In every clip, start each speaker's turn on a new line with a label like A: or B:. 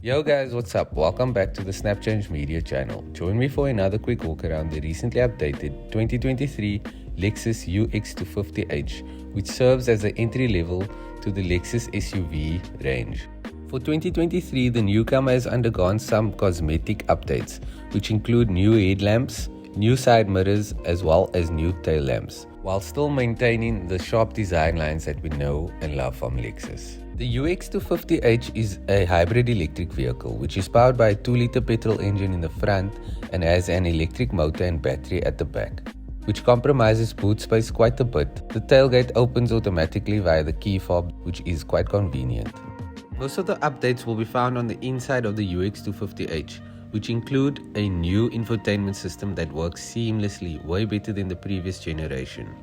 A: Yo guys, what's up? Welcome back to the SnapChange Media channel. Join me for another quick walk around the recently updated 2023 Lexus UX250h, which serves as the entry level to the Lexus SUV range. For 2023, the newcomer has undergone some cosmetic updates, which include new headlamps, new side mirrors, as well as new tail lamps, while still maintaining the sharp design lines that we know and love from Lexus. The UX250h is a hybrid electric vehicle which is powered by a 2-liter petrol engine in the front and has an electric motor and battery at the back, which compromises boot space quite a bit. The tailgate opens automatically via the key fob, which is quite convenient. Most of the updates will be found on the inside of the UX250h, which include a new infotainment system that works seamlessly, way better than the previous generation.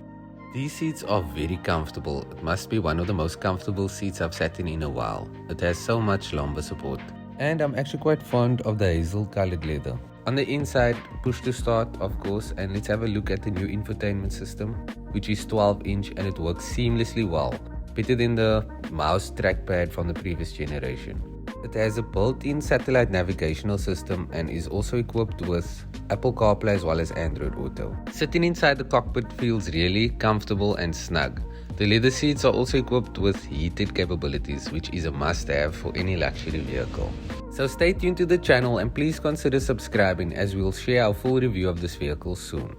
A: These seats are very comfortable. It must be one of the most comfortable seats I've sat in a while. It has so much lumbar support. And I'm actually quite fond of the hazel colored leather. On the inside, push to start of course, and let's have a look at the new infotainment system, which is 12-inch and it works seamlessly well. Better than the mouse trackpad from the previous generation. It has a built-in satellite navigational system and is also equipped with Apple CarPlay as well as Android Auto. Sitting inside the cockpit feels really comfortable and snug. The leather seats are also equipped with heated capabilities, which is a must-have for any luxury vehicle. So stay tuned to the channel and please consider subscribing as we will share our full review of this vehicle soon.